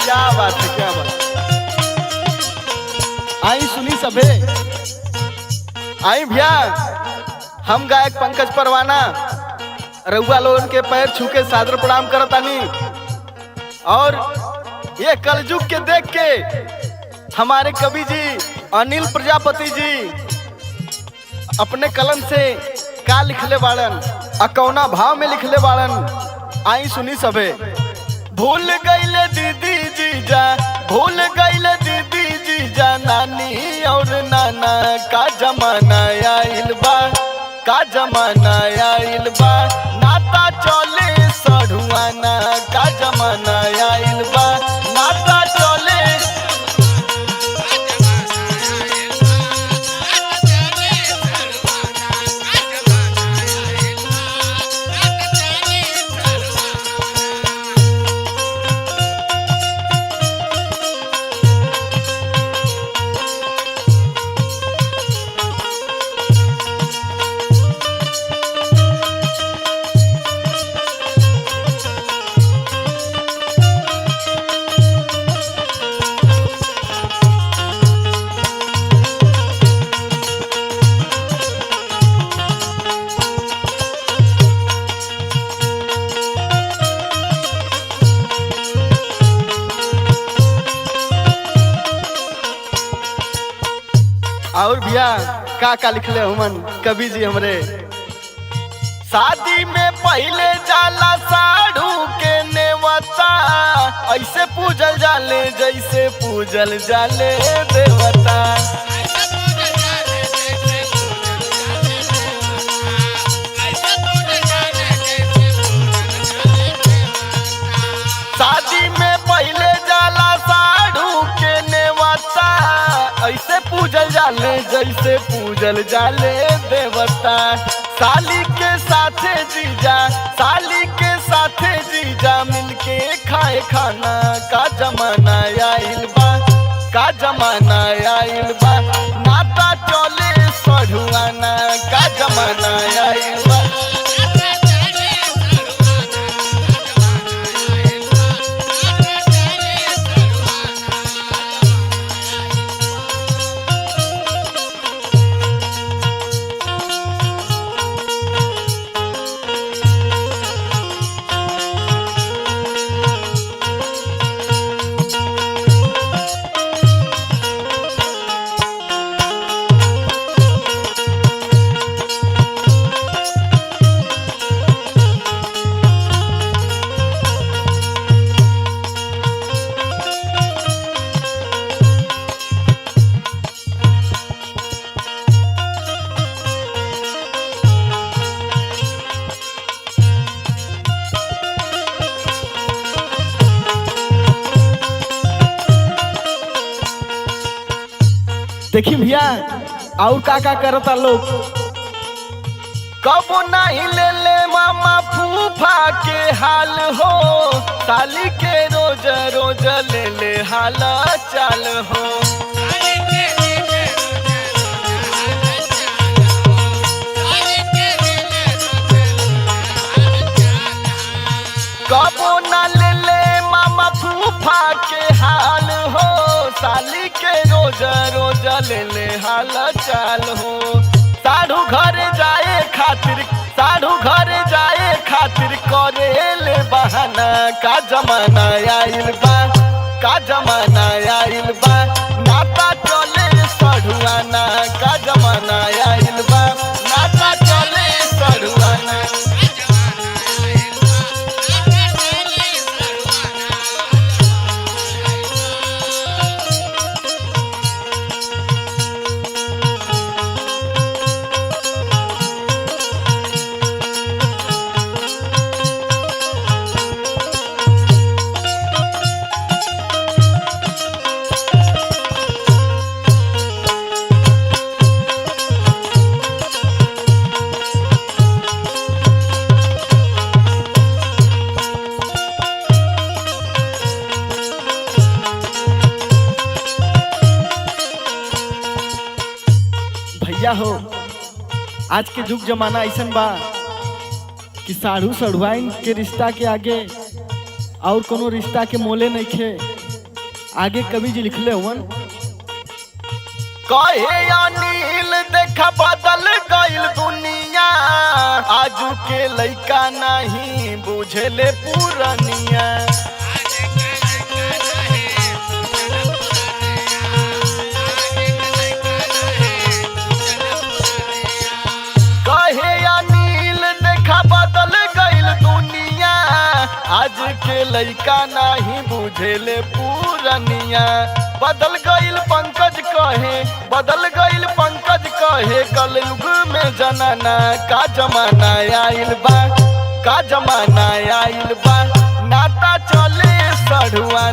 क्या बात है, क्या बात। आई सुनी सभे, आई भैया, हम गायक पंकज परवाना रउआ लोगन के पैर छू के सादर प्रणाम करतानी। और ये कलयुग के देख के हमारे कवि जी अनिल प्रजापति जी अपने कलम से का लिखले बाड़न, अकौना भाव में लिखले बाड़न। आई सुनी सबे। भूल गईले दीदी जीजा, भूल गईले दीदी जीजा, नानी और नाना का जमाना आइल बा, का जमाना आइल बा, नाता चले सढ़ुआना का जमाना आइल बा, नाता चले। और भैया का लिखले हुमन कवि जी हमरे। शादी में पहले जाला साढ़ू के नेवता, ऐसे पूजल जाले जैसे पूजल जाले देवता। शादी में पहले जाला साढ़ू के नेवता, ऐसे पूजल जाले जैसे पूजल जाले देवता। साली के साथे जीजा, साली के साथे जीजा, मिलके खाए खाना का जमाना आइल बा, का जमाना आइल बा, नाता चले सढ़ुआना का जमाना आइल बा। देखी भैया और का करता लोग। कबो नहीं ले ले मामा फूफा के हाल हो, साली के रोज रोज ले ले हाल चाल हो। कबो ना ले ले मामा फूफा के हाल हो, साली के रोज रोज ले ले हाल चाल हो। साढ़ू घर जाए खातिर, साढ़ू घर जाए खातिर करे ले बहाना का जमाना आइल बा, का जमाना आइल बा, नाता चले सढ़ुआना का जमाना आइल बा, नाता चले सढ़ुआना। भैया हो, आज के जुग जमाना ऐसन बा कि साढ़ू सढ़ुआइन के रिश्ता के आगे और कोनो रिश्ता के मोले नहीं खे। आगे कवि जी लिखले हुवन। कहे अनिल देखा बदल गइल दुनिया, आजू के लइका नहीं बुझले पुरनिया। कहे अनिल देखा बदल गइल दुनिया, आज के लइका नहीं बुझेले पुरनिया। बदल गइल पंकज कहे, बदल गइल पंकज कहे, कलयुग में जनाना का जमाना आइल बा, का जमाना आइल बा। नाता चले सढ़ुआ